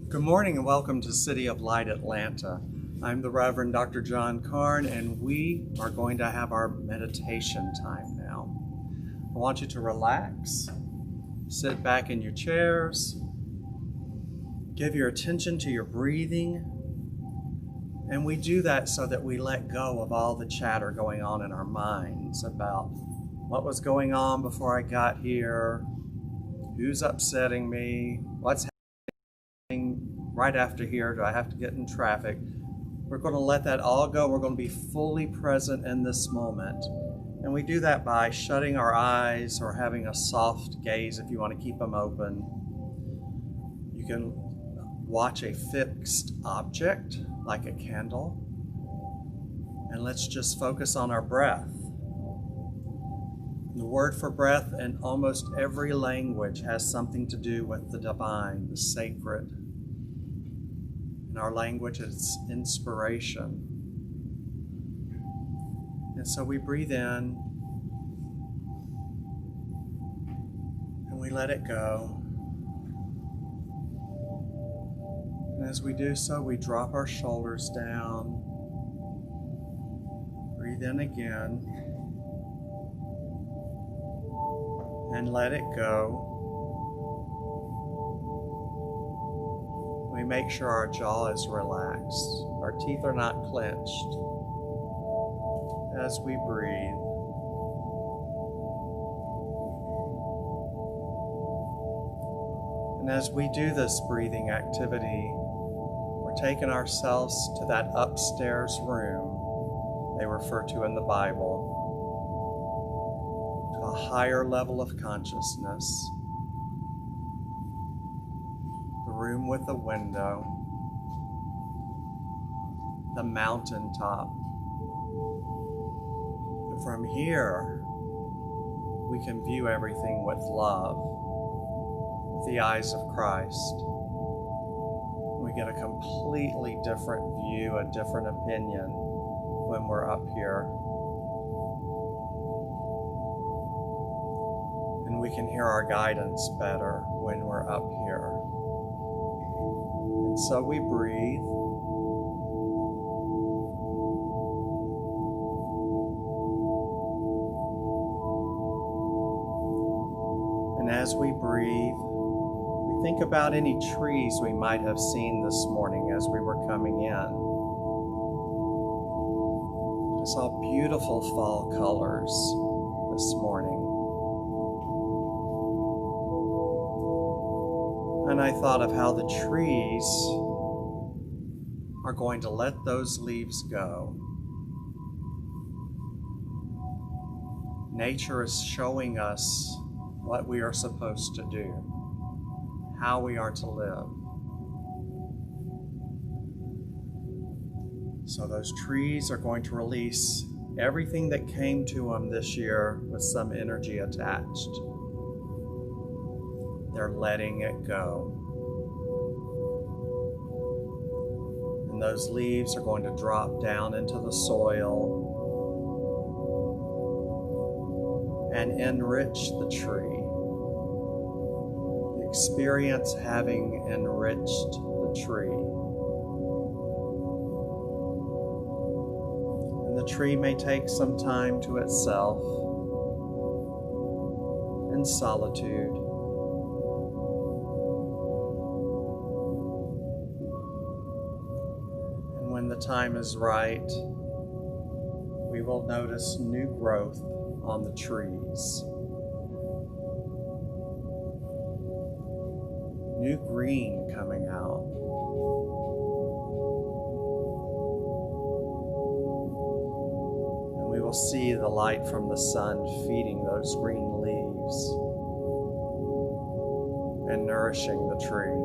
Good morning and welcome to City of Light Atlanta. I'm the Reverend Dr. John Carn, and we are going to have our meditation time now. I want you to relax, sit back in your chairs, give your attention to your breathing, and we do that so that we let go of all the chatter going on in our minds about what was going on before I got here, who's upsetting me, what's happening right after here, do I have to get in traffic? We're going to let that all go. We're going to be fully present in this moment. And we do that by shutting our eyes or having a soft gaze if you want to keep them open. You can watch a fixed object like a candle. And let's just focus on our breath. The word for breath in almost every language has something to do with the divine, the sacred. In our language, it's inspiration. And so we breathe in and we let it go. And as we do so, we drop our shoulders down. Breathe in again. And let it go. We make sure our jaw is relaxed. Our teeth are not clenched as we breathe. And as we do this breathing activity, we're taking ourselves to that upstairs room they refer to in the Bible, to a higher level of consciousness. Room with a window, the mountaintop. And from here, we can view everything with love, with the eyes of Christ. We get a completely different view, a different opinion when we're up here. And we can hear our guidance better when we're up here. So we breathe. And as we breathe, we think about any trees we might have seen this morning as we were coming in. I saw beautiful fall colors this morning. And I thought of how the trees are going to let those leaves go. Nature is showing us what we are supposed to do, how we are to live. So those trees are going to release everything that came to them this year with some energy attached. They're letting it go. And those leaves are going to drop down into the soil and enrich the tree. Experience having enriched the tree. And the tree may take some time to itself in solitude. When the time is right, we will notice new growth on the trees. New green coming out. And we will see the light from the sun feeding those green leaves and nourishing the tree.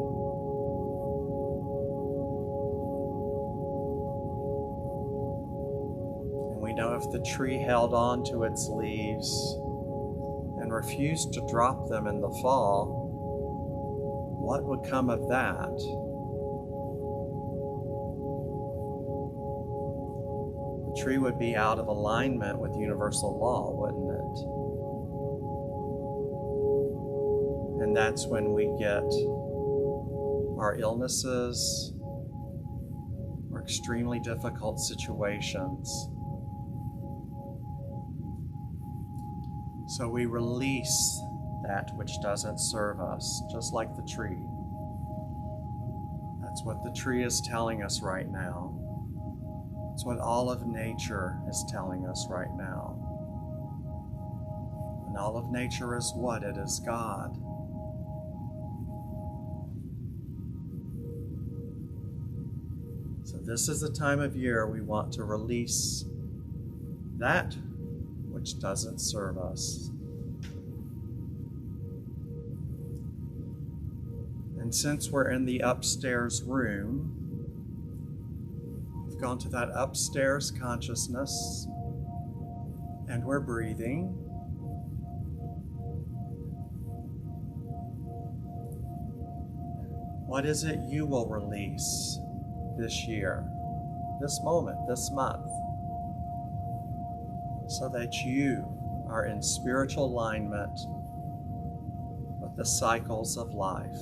We know if the tree held on to its leaves and refused to drop them in the fall, what would come of that? The tree would be out of alignment with universal law, wouldn't it? And that's when we get our illnesses, or extremely difficult situations. So we release that which doesn't serve us, just like the tree. That's what the tree is telling us right now. It's what all of nature is telling us right now. And all of nature is what? It is God. So this is the time of year we want to release that which doesn't serve us. And since we're in the upstairs room, we've gone to that upstairs consciousness and we're breathing. What is it you will release this year, this moment, this month, so that you are in spiritual alignment with the cycles of life?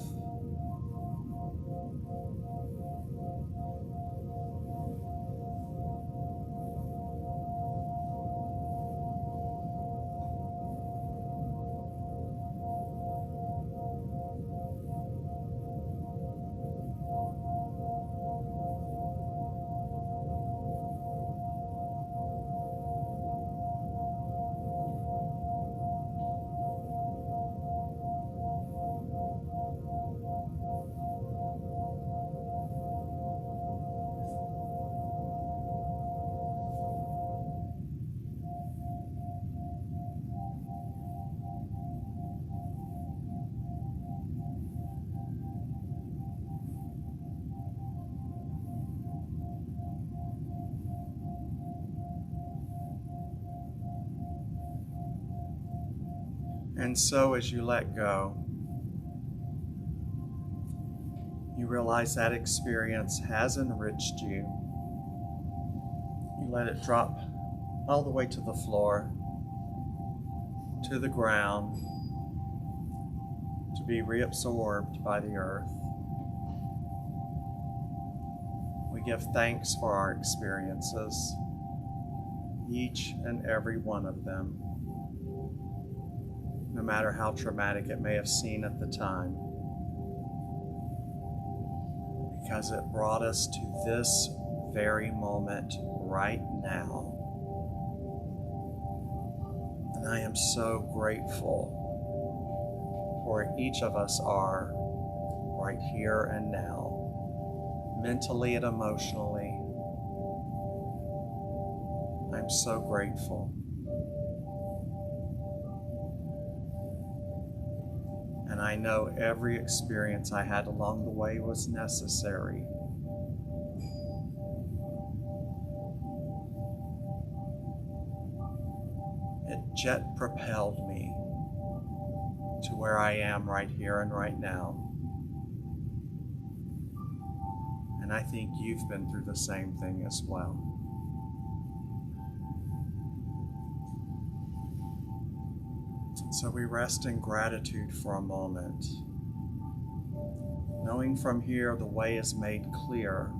And so as you let go, you realize that experience has enriched you. You let it drop all the way to the floor, to the ground, to be reabsorbed by the earth. We give thanks for our experiences, each and every one of them, no matter how traumatic it may have seemed at the time, because it brought us to this very moment right now. And I am so grateful for where each of us are right here and now, mentally and emotionally. I'm so grateful. And I know every experience I had along the way was necessary. It jet propelled me to where I am right here and right now. And I think you've been through the same thing as well. So we rest in gratitude for a moment, knowing from here the way is made clear.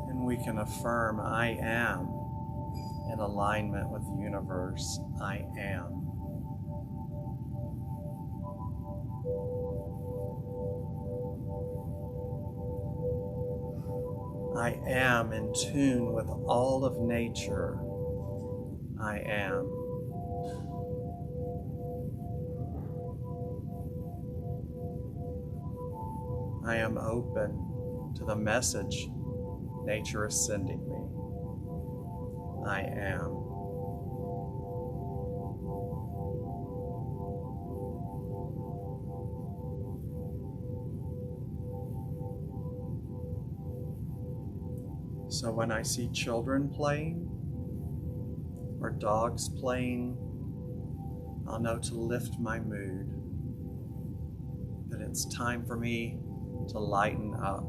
And we can affirm, I am in alignment with the universe. I am. I am in tune with all of nature. I am. I am open to the message nature is sending me. I am. So when I see children playing or dogs playing, I'll know to lift my mood. that it's time for me to lighten up.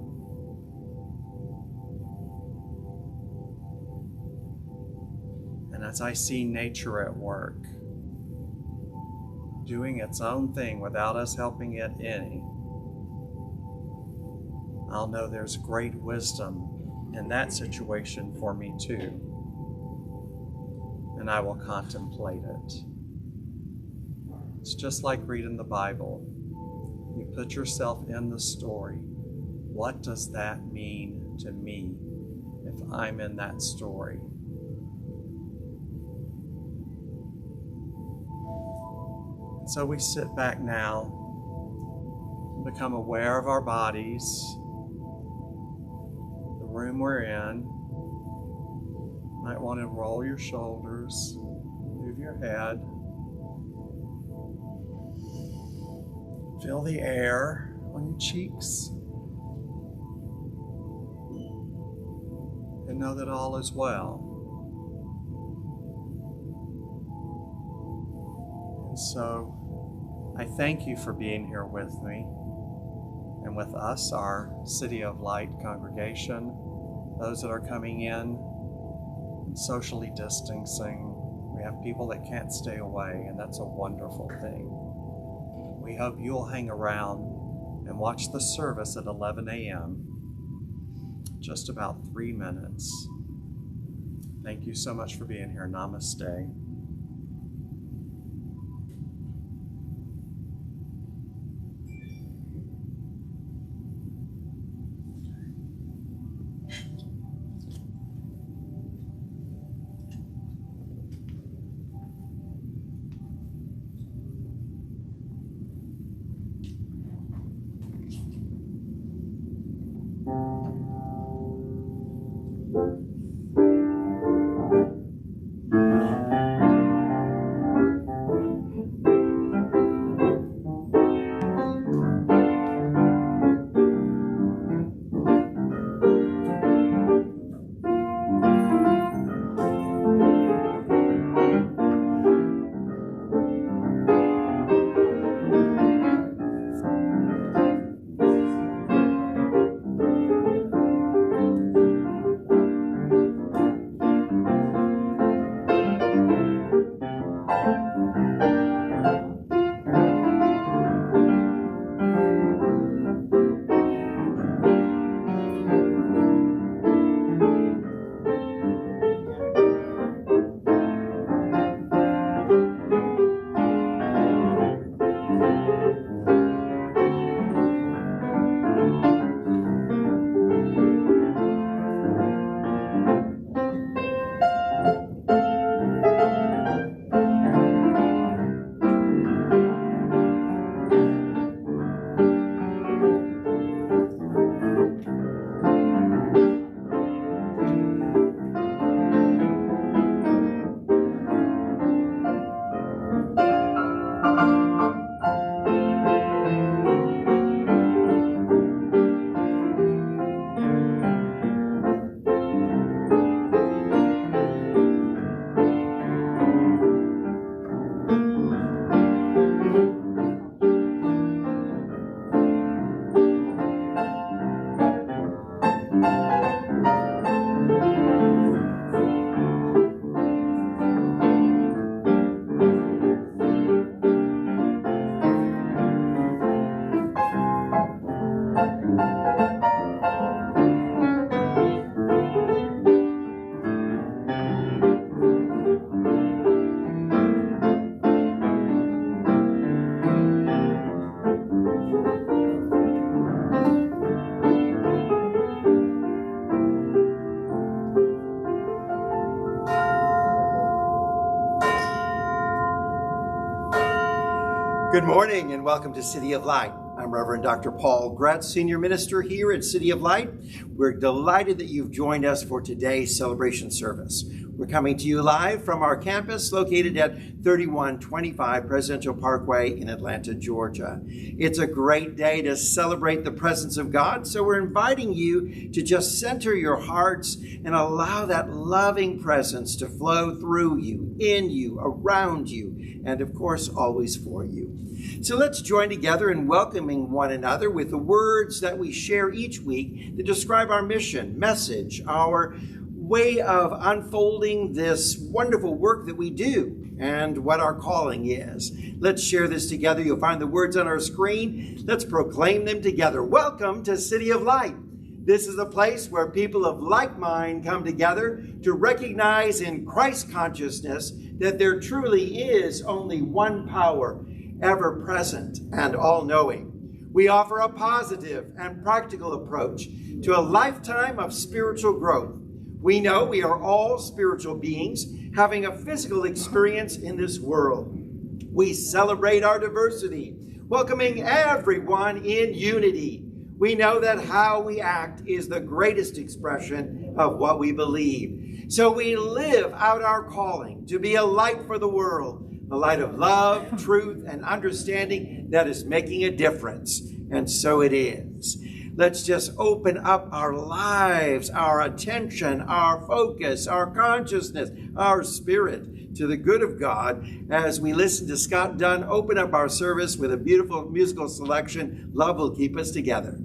And as I see nature at work, doing its own thing without us helping it any, I'll know there's great wisdom in that situation for me too. And I will contemplate it. It's just like reading the Bible. You put yourself in the story. What does that mean to me if I'm in that story? So we sit back now, become aware of our bodies, the room we're in. Might want to roll your shoulders, move your head. Feel the air on your cheeks. And know that all is well. And so, I thank you for being here with me and with us, our City of Light congregation, those that are coming in and socially distancing. We have people that can't stay away, and that's a wonderful thing. We hope you'll hang around and watch the service at 11 a.m. Just about 3 minutes. Thank you so much for being here. Namaste. Good morning and welcome to City of Light. I'm Reverend Dr. Paul Gretz, Senior Minister here at City of Light. We're delighted that you've joined us for today's celebration service. We're coming to you live from our campus located at 3125 Presidential Parkway in Atlanta, Georgia. It's a great day to celebrate the presence of God, so we're inviting you to just center your hearts and allow that loving presence to flow through you, in you, around you, and of course, always for you. So let's join together in welcoming one another with the words that we share each week that describe our mission, message, our way of unfolding this wonderful work that we do and what our calling is. Let's share this together. You'll find the words on our screen. Let's proclaim them together. Welcome to City of Light. This is a place where people of like mind come together to recognize in Christ consciousness that there truly is only one power, ever present and all-knowing. We offer a positive and practical approach to a lifetime of spiritual growth. We know we are all spiritual beings having a physical experience in this world. We celebrate our diversity, welcoming everyone in unity. We know that how we act is the greatest expression of what we believe. So we live out our calling to be a light for the world, a light of love, truth, and understanding that is making a difference. And so it is. Let's just open up our lives, our attention, our focus, our consciousness, our spirit to the good of God as we listen to Scott Dunn open up our service with a beautiful musical selection. Love will keep us together.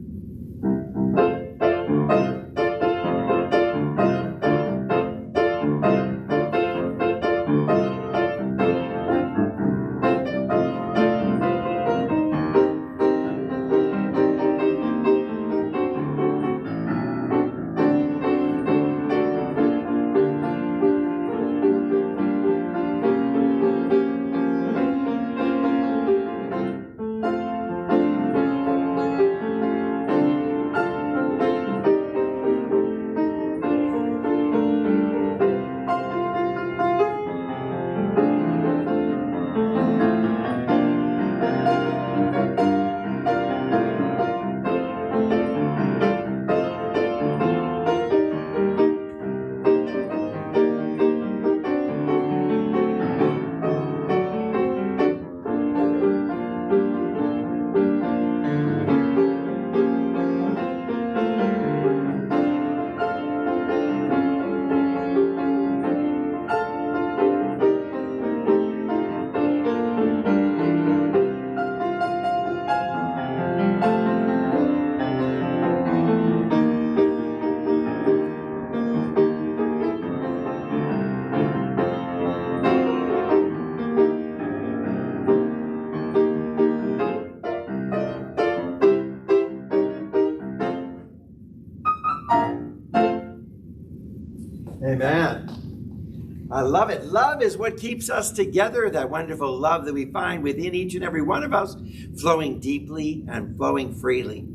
Amen. I love it. Love is what keeps us together, that wonderful love that we find within each and every one of us, flowing deeply and flowing freely.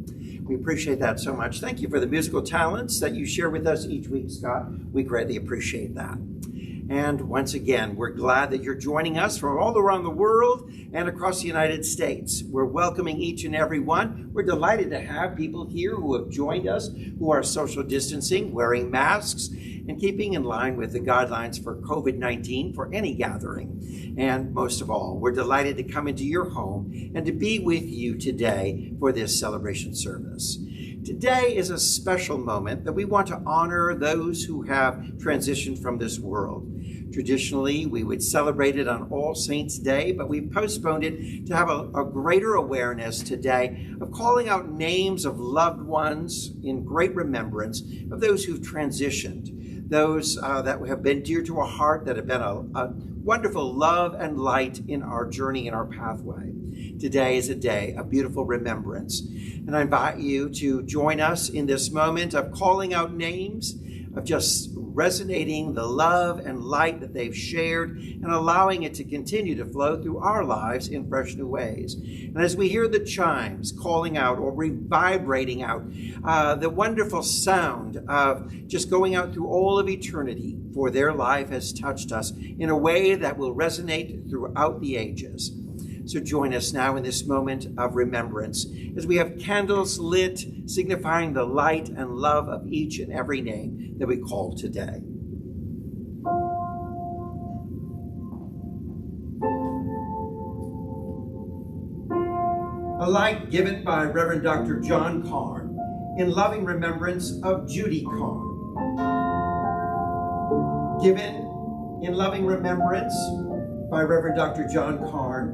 We appreciate that so much. Thank you for the musical talents that you share with us each week, Scott. We greatly appreciate that. And once again, we're glad that you're joining us from all around the world and across the United States. We're welcoming each and every one. We're delighted to have people here who have joined us, who are social distancing, wearing masks, and keeping in line with the guidelines for COVID-19 for any gathering. And most of all, we're delighted to come into your home and to be with you today for this celebration service. Today is a special moment that we want to honor those who have transitioned from this world. Traditionally, we would celebrate it on All Saints' Day, but we postponed it to have a greater awareness today of calling out names of loved ones in great remembrance of those who've transitioned, those that have been dear to our heart, that have been a wonderful love and light in our journey, in our pathway. Today is a day of beautiful remembrance. And I invite you to join us in this moment of calling out names, of just resonating the love and light that they've shared and allowing it to continue to flow through our lives in fresh new ways. And as we hear the chimes calling out or revibrating out, the wonderful sound of just going out through all of eternity, for their life has touched us in a way that will resonate throughout the ages. So join us now in this moment of remembrance as we have candles lit, signifying the light and love of each and every name that we call today. A light given by Reverend Dr. John Carn in loving remembrance of Judy Carn. Given in loving remembrance by Reverend Dr. John Carn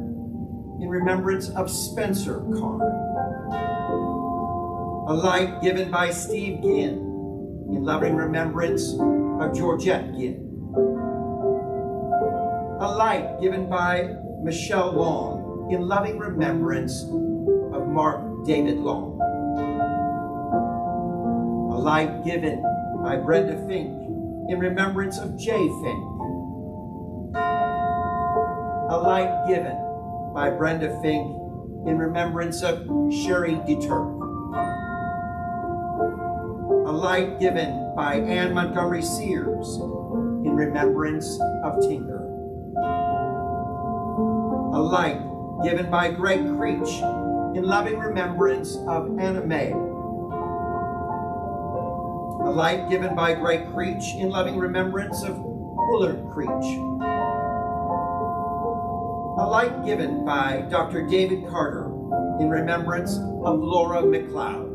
in remembrance of Spencer Carn. A light given by Steve Ginn in loving remembrance of Georgette Ginn. A light given by Michelle Long in loving remembrance of Mark David Long. A light given by Brenda Fink in remembrance of Jay Fink. A light given by Brenda Fink in remembrance of Sherry DeTurk. A light given by Anne Montgomery Sears in remembrance of Tinker. A light given by Greg Creech in loving remembrance of Anna Mae. A light given by Greg Creech in loving remembrance of Willard Creech. A light given by Dr. David Carter in remembrance of Laura McLeod.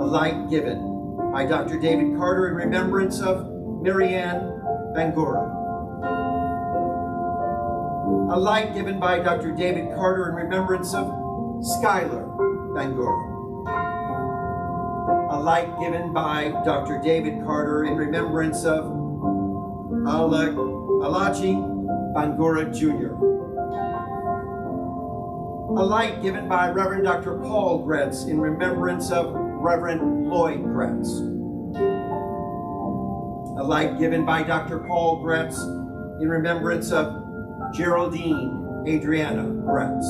A light given by Dr. David Carter in remembrance of Marianne Bangura. A light given by Dr. David Carter in remembrance of Skylar Bangura. A light given by Dr. David Carter in remembrance of Alaji Bangura Jr. A light given by Reverend Dr. Paul Gretz in remembrance of Reverend Lloyd Gretz. A light given by Dr. Paul Gretz in remembrance of Geraldine Adriana Gretz.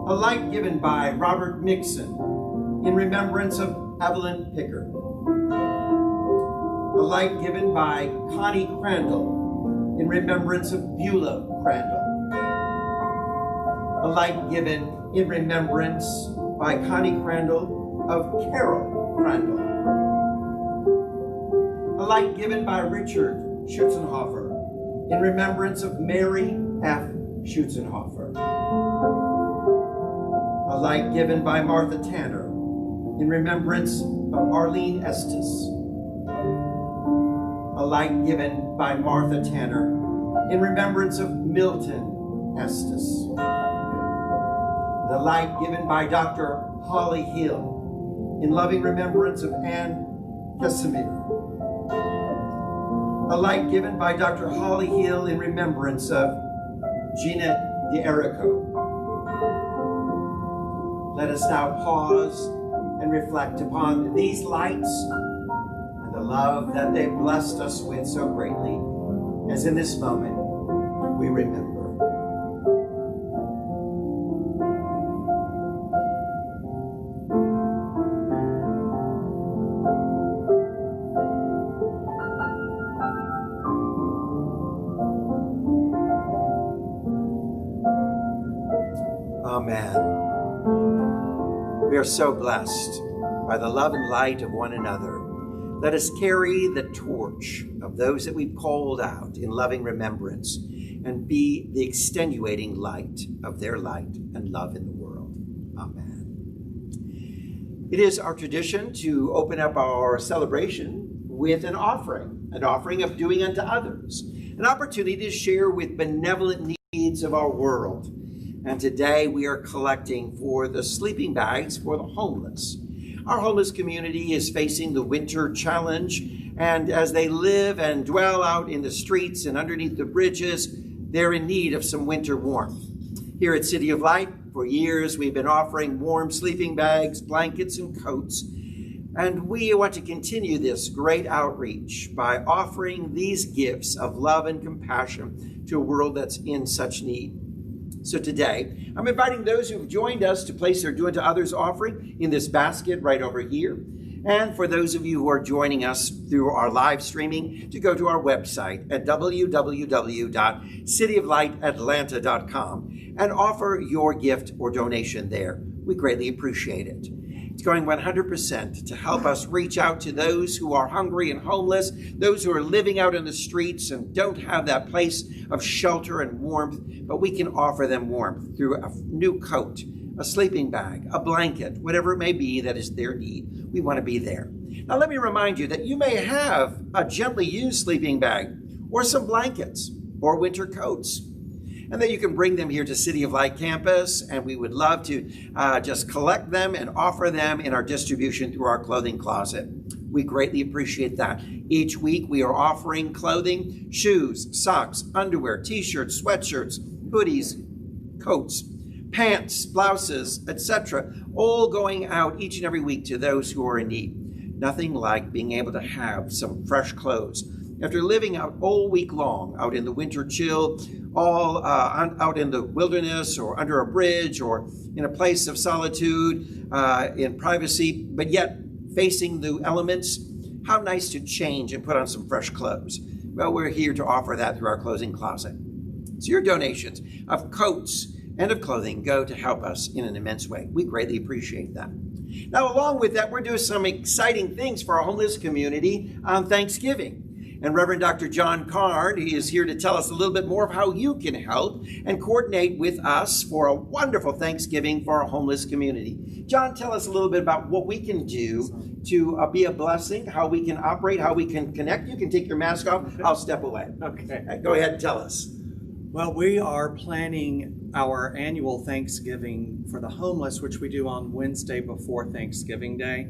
A light given by Robert Mixon in remembrance of Evelyn Pickard. A light given by Connie Crandall in remembrance of Beulah Crandall. A light given in remembrance by Connie Crandall of Carol Crandall. A light given by Richard Schutzenhofer in remembrance of Mary F. Schutzenhofer. A light given by Martha Tanner in remembrance of Arlene Estes. A light given by Martha Tanner in remembrance of Milton Estes. The light given by Dr. Holly Hill in loving remembrance of Anne Casimir. A light given by Dr. Holly Hill in remembrance of Gina D'Erico. Let us now pause and reflect upon these lights and the love that they blessed us with so greatly, as in this moment we remember. Amen. We are so blessed by the love and light of one another. Let us carry the torch of those that we've called out in loving remembrance and be the extenuating light of their light and love in the world. Amen. It is our tradition to open up our celebration with an offering of doing unto others, an opportunity to share with benevolent needs of our world. And today we are collecting for the sleeping bags for the homeless. Our homeless community is facing the winter challenge, and as they live and dwell out in the streets and underneath the bridges, they're in need of some winter warmth. Here at City of Light, for years we've been offering warm sleeping bags, blankets, and coats. And we want to continue this great outreach by offering these gifts of love and compassion to a world that's in such need. So today, I'm inviting those who have joined us to place their Do Unto Others offering in this basket right over here. And for those of you who are joining us through our live streaming, to go to our website at www.cityoflightatlanta.com and offer your gift or donation there. We greatly appreciate it. It's going 100% to help us reach out to those who are hungry and homeless, those who are living out in the streets and don't have that place of shelter and warmth, but we can offer them warmth through a new coat, a sleeping bag, a blanket, whatever it may be that is their need. We want to be there. Now let me remind you that you may have a gently used sleeping bag or some blankets or winter coats, and that you can bring them here to City of Light campus, and we would love to just collect them and offer them in our distribution through our clothing closet. We greatly appreciate that. Each week we are offering clothing, shoes, socks, underwear, t-shirts, sweatshirts, hoodies, coats, pants, blouses, etc., all going out each and every week to those who are in need. Nothing like being able to have some fresh clothes. After living out all week long, out in the winter chill, all out in the wilderness or under a bridge or in a place of solitude, in privacy, but yet facing the elements, how nice to change and put on some fresh clothes. Well, we're here to offer that through our clothing closet. So your donations of coats and of clothing go to help us in an immense way. We greatly appreciate that. Now, along with that, we're doing some exciting things for our homeless community on Thanksgiving. And Reverend Dr. John Carn, he is here to tell us a little bit more of how you can help and coordinate with us for a wonderful Thanksgiving for our homeless community. John, tell us a little bit about what we can do to be a blessing, how we can operate, how we can connect. You can take your mask off. I'll step away. Okay. Go ahead and tell us. Well, we are planning our annual Thanksgiving for the homeless, which we do on Wednesday before Thanksgiving Day.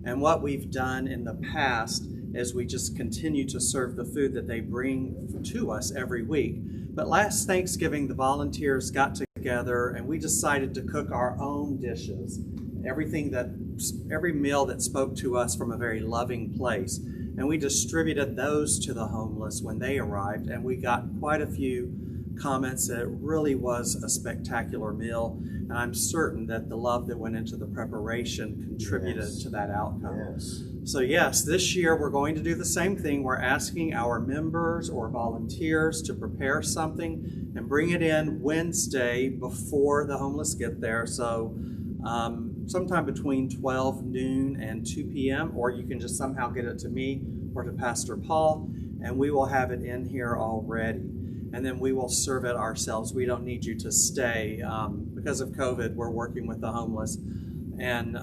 And what we've done in the past is we just continue to serve the food that they bring to us every week. But last Thanksgiving, the volunteers got together and we decided to cook our own dishes, every meal that spoke to us from a very loving place. And we distributed those to the homeless when they arrived, and we got quite a few comments that it really was a spectacular meal. And I'm certain that the love that went into the preparation contributed to that outcome. Yes. So yes, this year we're going to do the same thing. We're asking our members or volunteers to prepare something and bring it in Wednesday before the homeless get there. So sometime between 12 noon and 2 p.m. or you can just somehow get it to me or to Pastor Paul, and we will have it in here already. And then we will serve it ourselves. We don't need you to stay. Because of COVID, we're working with the homeless and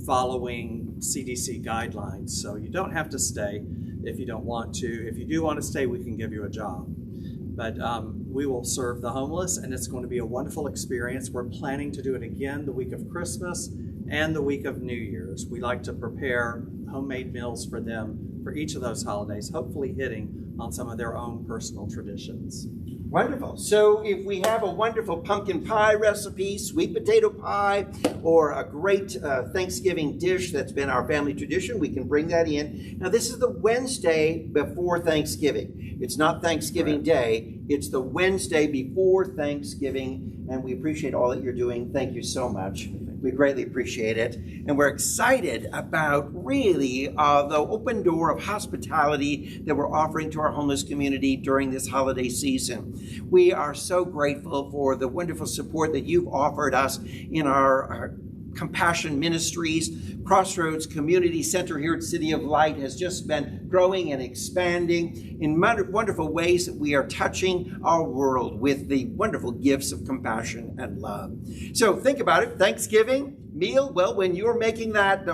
following CDC guidelines. So you don't have to stay if you don't want to. If you do want to stay, we can give you a job. But we will serve the homeless, and it's going to be a wonderful experience. We're planning to do it again the week of Christmas and the week of New Year's. We like to prepare homemade meals for them for each of those holidays, hopefully hitting on some of their own personal traditions. Wonderful. So if we have a wonderful pumpkin pie recipe, sweet potato pie, or a great Thanksgiving dish that's been our family tradition, we can bring that in. Now, this is the Wednesday before Thanksgiving. It's not Thanksgiving Day. It's the Wednesday before Thanksgiving, and we appreciate all that you're doing. Thank you so much. We greatly appreciate it. And we're excited about really the open door of hospitality that we're offering to our homeless community during this holiday season. We are so grateful for the wonderful support that you've offered us in our Compassion Ministries. Crossroads Community Center here at City of Light has just been growing and expanding in wonderful ways that we are touching our world with the wonderful gifts of compassion and love. So think about it. Thanksgiving meal, well, when you're making that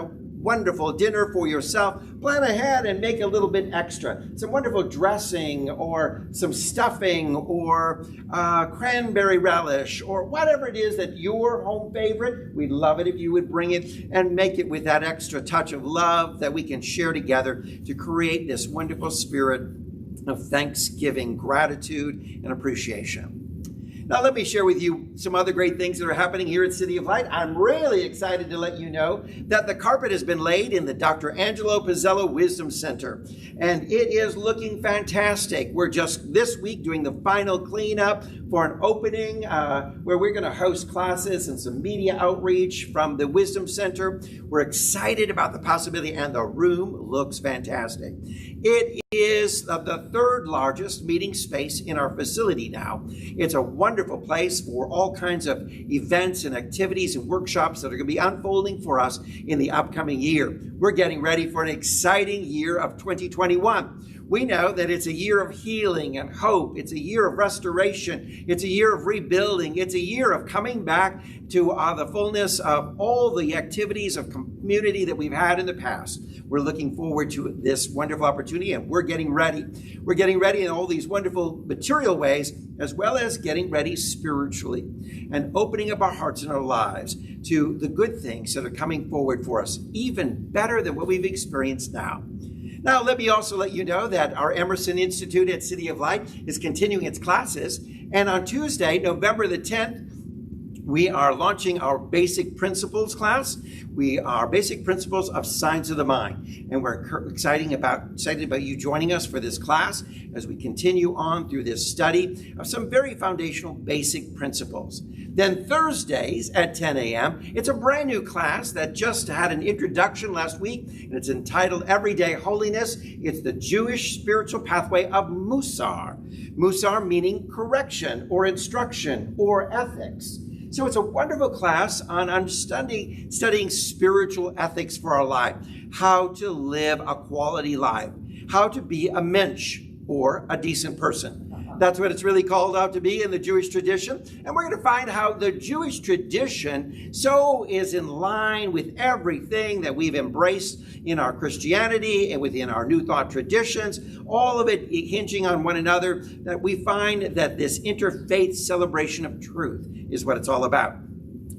wonderful dinner for yourself, plan ahead and make a little bit extra. Some wonderful dressing or some stuffing or cranberry relish or whatever it is that your home favorite. We'd love it if you would bring it and make it with that extra touch of love that we can share together to create this wonderful spirit of thanksgiving, gratitude, and appreciation. Now, let me share with you some other great things that are happening here at City of Light. I'm really excited to let you know that the carpet has been laid in the Dr. Angelo Pizzello Wisdom Center, and it is looking fantastic. We're just this week doing the final cleanup for an opening where we're going to host classes and some media outreach from the Wisdom Center. We're excited about the possibility, and the room looks fantastic. It is the third largest meeting space in our facility now. It's a wonderful wonderful place for all kinds of events and activities and workshops that are going to be unfolding for us in the upcoming year. We're getting ready for an exciting year of 2021. We know that it's a year of healing and hope. It's a year of restoration. It's a year of rebuilding. It's a year of coming back to the fullness of all the activities of community that we've had in the past. We're looking forward to this wonderful opportunity, and we're getting ready. We're getting ready in all these wonderful material ways, as well as getting ready spiritually and opening up our hearts and our lives to the good things that are coming forward for us, even better than what we've experienced now. Now, let me also let you know that our Emerson Institute at City of Light is continuing its classes. And on Tuesday, November the 10th, we are launching our Basic Principles class. We are Basic Principles of Signs of the Mind. And we're excited about you joining us for this class as we continue on through this study of some very foundational basic principles. Then Thursdays at 10 a.m., it's a brand new class that just had an introduction last week, and it's entitled Everyday Holiness. It's the Jewish spiritual pathway of Musar. Musar meaning correction or instruction or ethics. So it's a wonderful class on studying spiritual ethics for our life, how to live a quality life, how to be a mensch or a decent person. That's what it's really called out to be in the Jewish tradition. And we're going to find how the Jewish tradition so is in line with everything that we've embraced in our Christianity and within our New Thought traditions, all of it hinging on one another, that we find that this interfaith celebration of truth is what it's all about.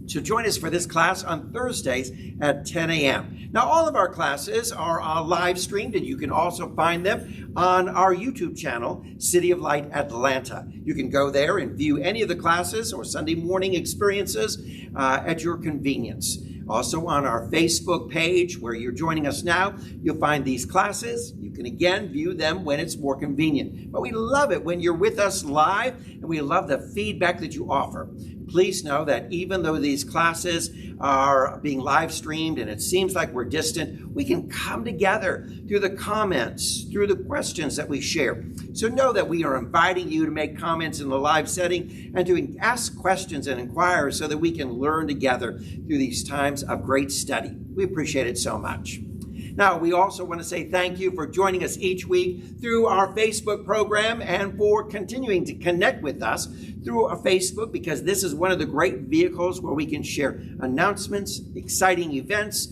So join us for this class on Thursdays at 10 a.m. Now, all of our classes are live streamed, and you can also find them on our YouTube channel, City of Light Atlanta. You can go there and view any of the classes or Sunday morning experiences at your convenience. Also on our Facebook page, where you're joining us now, you'll find these classes. You can again view them when it's more convenient. But we love it when you're with us live, and we love the feedback that you offer. Please know that even though these classes are being live streamed and it seems like we're distant, we can come together through the comments, through the questions that we share. So know that we are inviting you to make comments in the live setting and to ask questions and inquire so that we can learn together through these times of great study. We appreciate it so much. Now, we also want to say thank you for joining us each week through our Facebook program and for continuing to connect with us through our Facebook, because this is one of the great vehicles where we can share announcements, exciting events,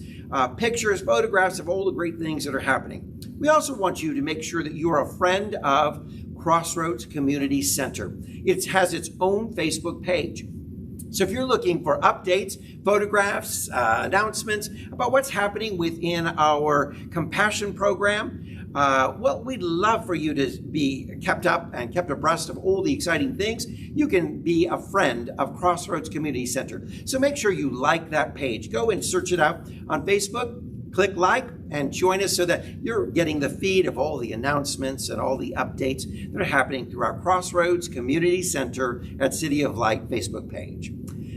pictures, photographs of all the great things that are happening. We also want you to make sure that you are a friend of Crossroads Community Center. It has its own Facebook page. So if you're looking for updates, photographs, announcements about what's happening within our compassion program, we'd love for you to be kept up and kept abreast of all the exciting things. You can be a friend of Crossroads Community Center. So make sure you like that page. Go and search it out on Facebook. Click like and join us so that you're getting the feed of all the announcements and all the updates that are happening through our Crossroads Community Center at City of Light Facebook page.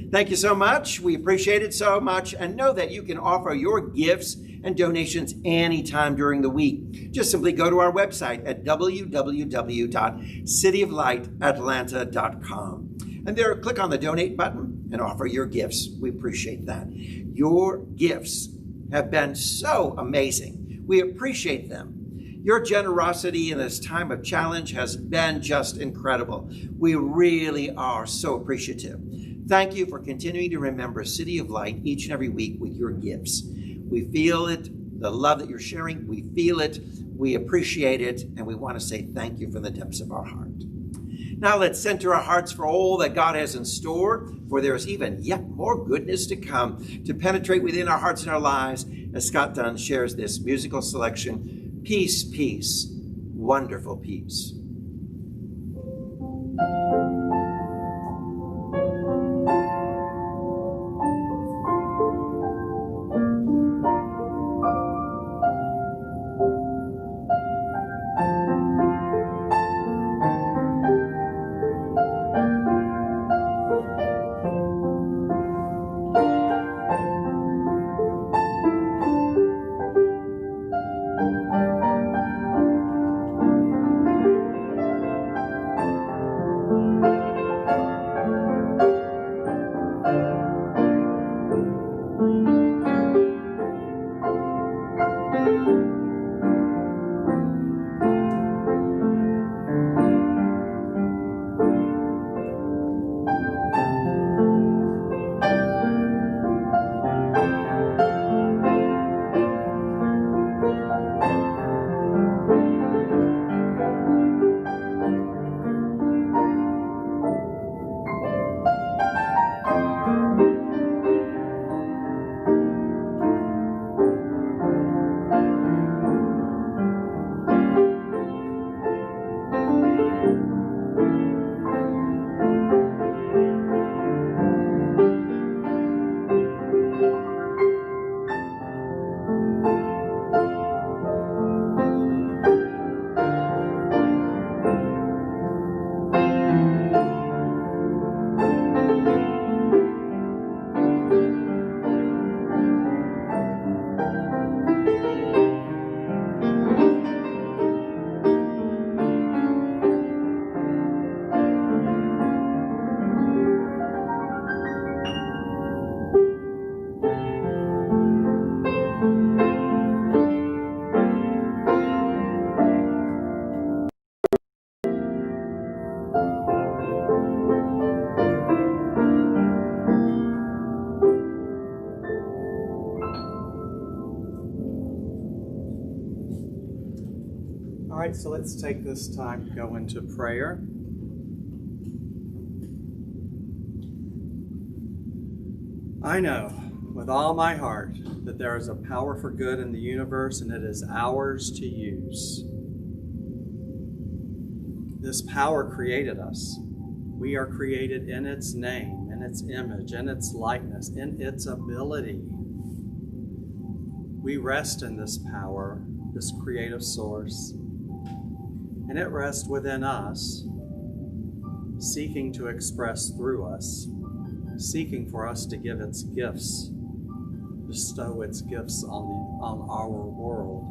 Thank you so much. We appreciate it so much, and know that you can offer your gifts and donations anytime during the week. Just simply go to our website at www.cityoflightatlanta.com. And there, click on the donate button and offer your gifts. We appreciate that. Your gifts have been so amazing. We appreciate them. Your generosity in this time of challenge has been just incredible. We really are so appreciative. Thank you for continuing to remember City of Light each and every week with your gifts. We feel it, the love that you're sharing. We feel it, we appreciate it, and we want to say thank you from the depths of our heart. Now let's center our hearts for all that God has in store, for there is even yet more goodness to come to penetrate within our hearts and our lives, as Scott Dunn shares this musical selection, Peace, Peace, Wonderful Peace. All right, so let's take this time to go into prayer. I know with all my heart that there is a power for good in the universe, and it is ours to use. This power created us. We are created in its name, in its image, in its likeness, in its ability. We rest in this power, this creative source, and it rests within us, seeking to express through us, seeking for us to give its gifts, bestow its gifts on our world.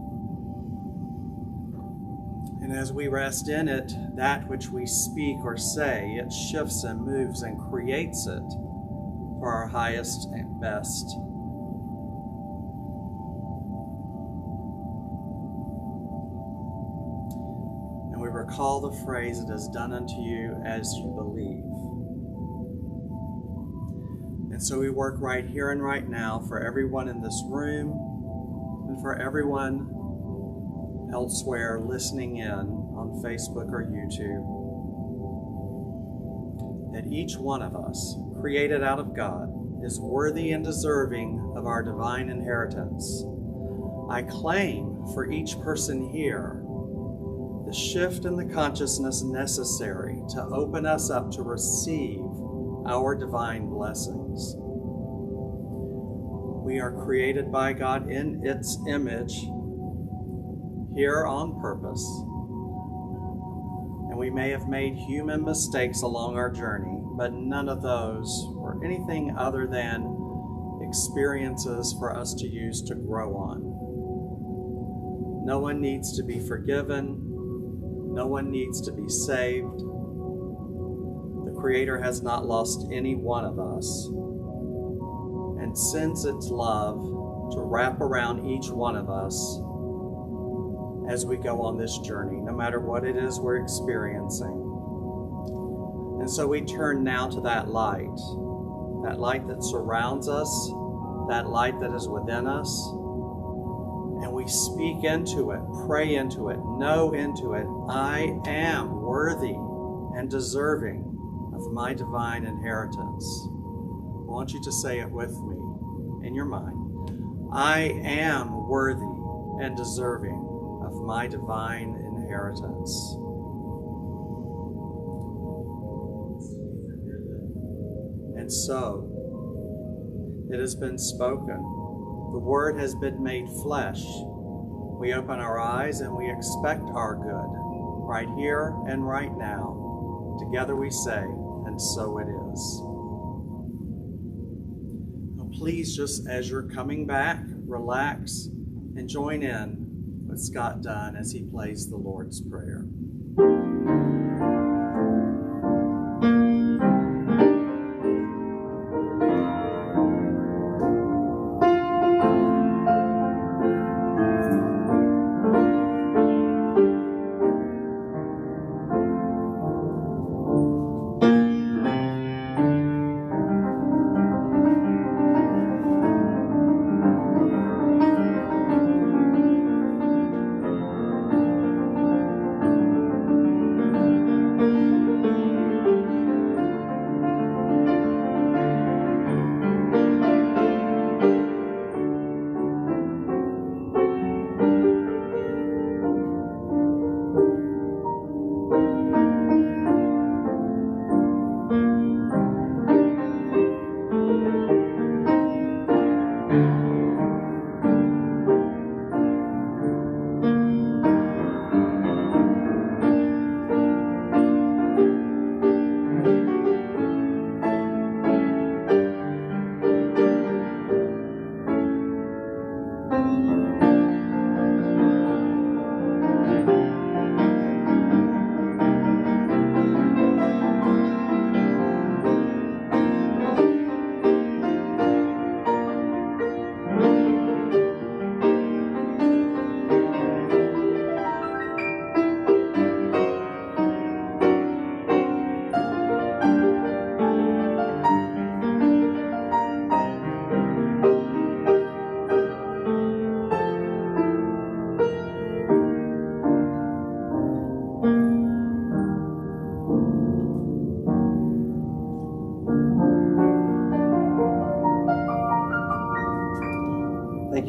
And as we rest in it, that which we speak or say, it shifts and moves and creates it for our highest and best. And we recall the phrase, "It is done unto you as you believe." And so we work right here and right now for everyone in this room and for everyone elsewhere listening in on Facebook or YouTube, that each one of us, created out of God, is worthy and deserving of our divine inheritance. I claim for each person here the shift in the consciousness necessary to open us up to receive our divine blessings. We are created by God in its image, here on purpose, and we may have made human mistakes along our journey, but none of those were anything other than experiences for us to use to grow on. No one needs to be forgiven. No one needs to be saved. The Creator has not lost any one of us, and sends its love to wrap around each one of us as we go on this journey, no matter what it is we're experiencing. And so we turn now to that light that surrounds us, that light that is within us, and we speak into it, pray into it, know into it, I am worthy and deserving of my divine inheritance. I want you to say it with me in your mind. I am worthy and deserving of my divine inheritance. And so, it has been spoken. The Word has been made flesh. We open our eyes and we expect our good, right here and right now. Together we say, and so it is. Now please, just as you're coming back, relax and join in with Scott Dunn as he plays the Lord's Prayer.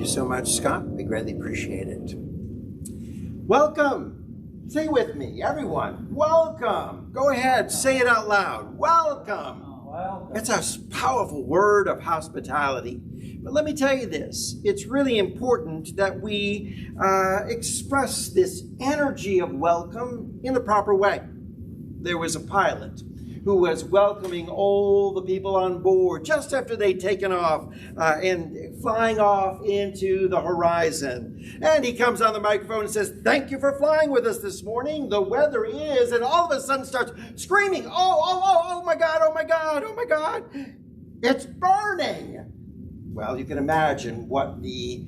so much, Scott. We greatly appreciate it. Welcome. Say with me, everyone. Welcome. Go ahead, say it out loud. Welcome. It's a powerful word of hospitality. But let me tell you this. It's really important that we express this energy of welcome in the proper way. There was a pilot who was welcoming all the people on board just after they'd taken off and flying off into the horizon. And he comes on the microphone and says, "Thank you for flying with us this morning. The weather is," and all of a sudden starts screaming, oh my God, oh my God, oh my God. It's burning. Well, you can imagine what the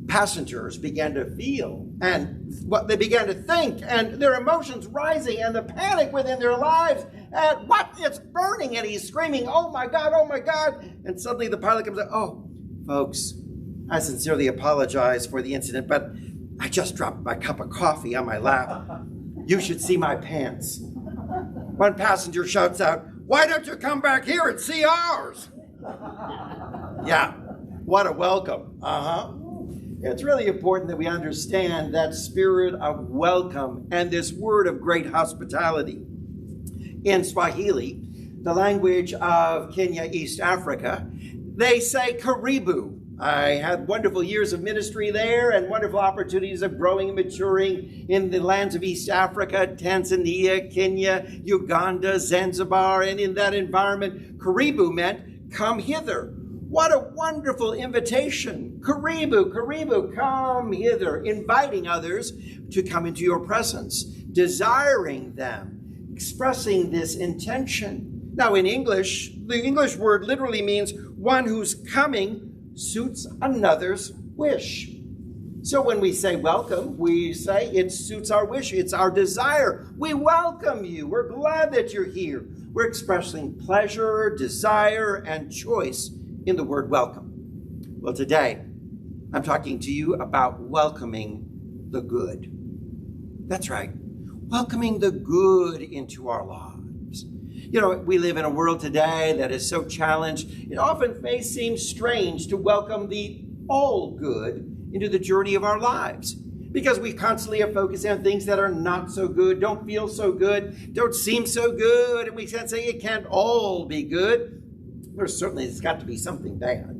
passengers began to feel and what they began to think, and their emotions rising and the panic within their lives. And what? It's burning, and he's screaming, "Oh my God, oh my God." And suddenly the pilot comes out, "Oh, folks, I sincerely apologize for the incident, but I just dropped my cup of coffee on my lap. You should see my pants." One passenger shouts out, "Why don't you come back here and see ours?" Yeah, what a welcome. It's really important that we understand that spirit of welcome and this word of great hospitality. In Swahili, the language of Kenya, East Africa, they say karibu. I had wonderful years of ministry there and wonderful opportunities of growing and maturing in the lands of East Africa, Tanzania, Kenya, Uganda, Zanzibar, and in that environment, karibu meant come hither. What a wonderful invitation. Karibu, karibu, come hither, inviting others to come into your presence, desiring them, expressing this intention. Now in English, the English word literally means one whose coming suits another's wish. So when we say welcome, we say it suits our wish, it's our desire. We welcome you, we're glad that you're here. We're expressing pleasure, desire, and choice in the word welcome. Well, today, I'm talking to you about welcoming the good. That's right, welcoming the good into our lives. You know, we live in a world today that is so challenged, it often may seem strange to welcome the all good into the journey of our lives, because we constantly are focusing on things that are not so good, don't feel so good, don't seem so good, and we can't say it can't all be good. There's got to be something bad.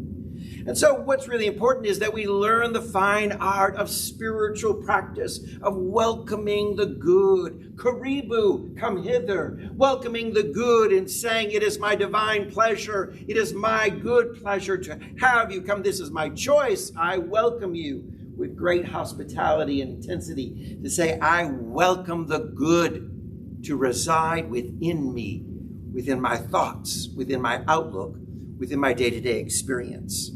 And so what's really important is that we learn the fine art of spiritual practice, of welcoming the good. Karibu, come hither. Welcoming the good and saying, "It is my divine pleasure. It is my good pleasure to have you come. This is my choice. I welcome you," with great hospitality and intensity, to say, "I welcome the good to reside within me, within my thoughts, within my outlook, within my day-to-day experience."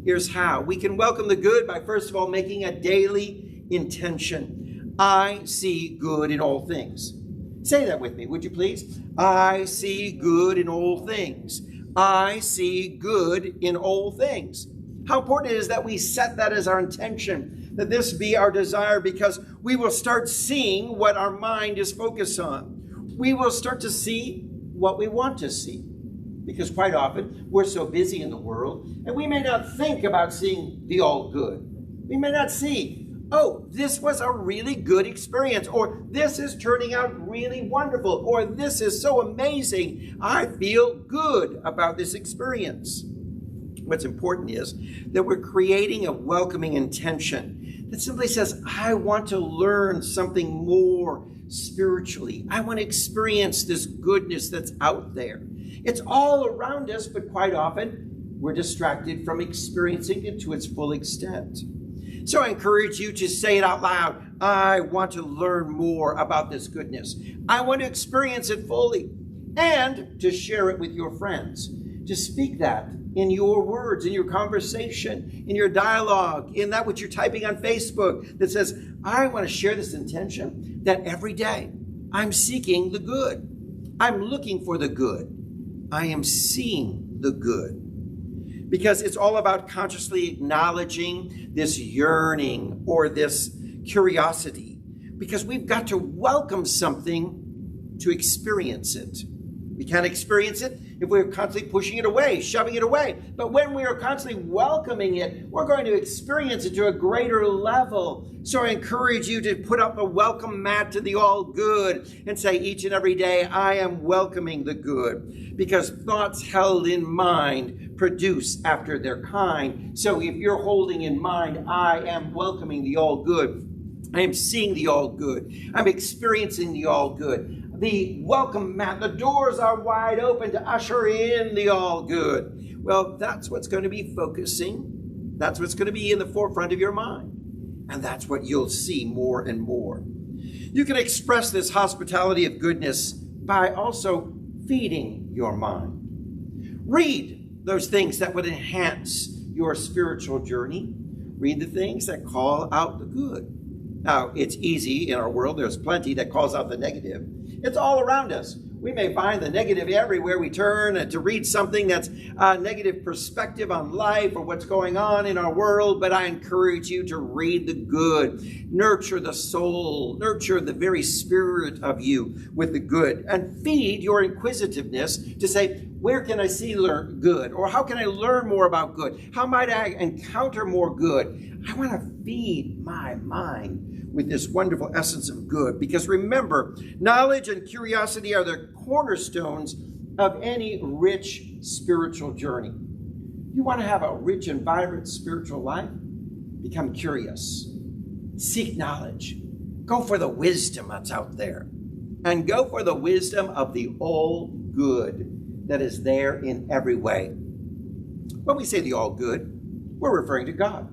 Here's how. We can welcome the good by, first of all, making a daily intention. I see good in all things. Say that with me, would you please? I see good in all things. I see good in all things. How important it is that we set that as our intention, that this be our desire, because we will start seeing what our mind is focused on. We will start to see what we want to see, because quite often we're so busy in the world and we may not think about seeing the all good. We may not see, oh, this was a really good experience, or this is turning out really wonderful, or this is so amazing. I feel good about this experience. What's important is that we're creating a welcoming intention that simply says, I want to learn something more spiritually. I want to experience this goodness that's out there. It's all around us, but quite often we're distracted from experiencing it to its full extent. So I encourage you to say it out loud. I want to learn more about this goodness. I want to experience it fully, and to share it with your friends, to speak that in your words, in your conversation, in your dialogue, in that which you're typing on Facebook that says, I want to share this intention that every day I'm seeking the good. I'm looking for the good. I am seeing the good. Because it's all about consciously acknowledging this yearning or this curiosity. Because we've got to welcome something to experience it. We can't experience it if we're constantly pushing it away, shoving it away. But when we are constantly welcoming it, we're going to experience it to a greater level. So I encourage you to put up a welcome mat to the all good and say each and every day, I am welcoming the good. Because thoughts held in mind produce after their kind. So if you're holding in mind, I am welcoming the all good, I am seeing the all good, I'm experiencing the all good. The welcome mat, the doors are wide open to usher in the all good. Well, that's what's going to be focusing. That's what's going to be in the forefront of your mind. And that's what you'll see more and more. You can express this hospitality of goodness by also feeding your mind. Read those things that would enhance your spiritual journey. Read the things that call out the good. Now, it's easy in our world. There's plenty that calls out the negative. It's all around us. We may find the negative everywhere we turn, and to read something that's a negative perspective on life or what's going on in our world, but I encourage you to read the good. Nurture the soul, nurture the very spirit of you with the good, and feed your inquisitiveness to say, where can I see good? Or how can I learn more about good? How might I encounter more good? I want to feed my mind with this wonderful essence of good. Because remember, knowledge and curiosity are the cornerstones of any rich spiritual journey. You want to have a rich and vibrant spiritual life? Become curious. Seek knowledge. Go for the wisdom that's out there. And go for the wisdom of the all good that is there in every way. When we say the all good, we're referring to God.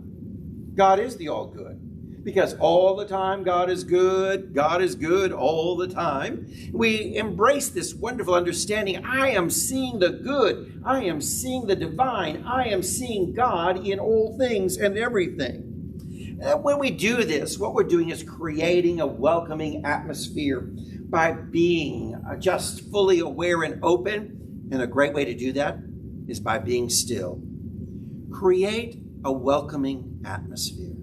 God is the all good. Because all the time God is good all the time. We embrace this wonderful understanding. I am seeing the good. I am seeing the divine. I am seeing God in all things and everything. And when we do this, what we're doing is creating a welcoming atmosphere by being just fully aware and open. And a great way to do that is by being still. Create a welcoming atmosphere.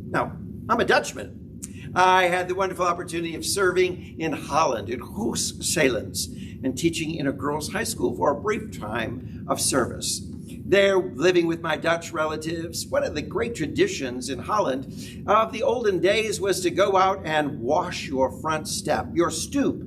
Now, I'm a Dutchman. I had the wonderful opportunity of serving in Holland, in Hoogselens, and teaching in a girls' high school for a brief time of service. There, living with my Dutch relatives, one of the great traditions in Holland of the olden days was to go out and wash your front step, your stoop.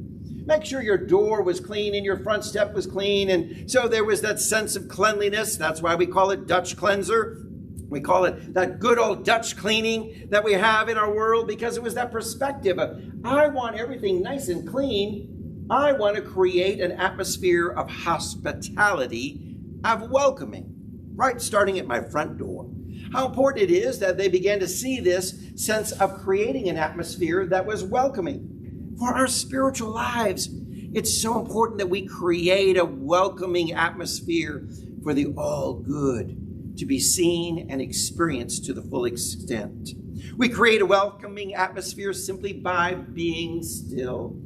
Make sure your door was clean and your front step was clean. And so there was that sense of cleanliness. That's why we call it Dutch cleanser. We call it that good old Dutch cleaning that we have in our world, because it was that perspective of, I want everything nice and clean. I want to create an atmosphere of hospitality, of welcoming, right starting at my front door. How important it is that they began to see this sense of creating an atmosphere that was welcoming. For our spiritual lives, it's so important that we create a welcoming atmosphere for the all good to be seen and experienced to the full extent. We create a welcoming atmosphere simply by being still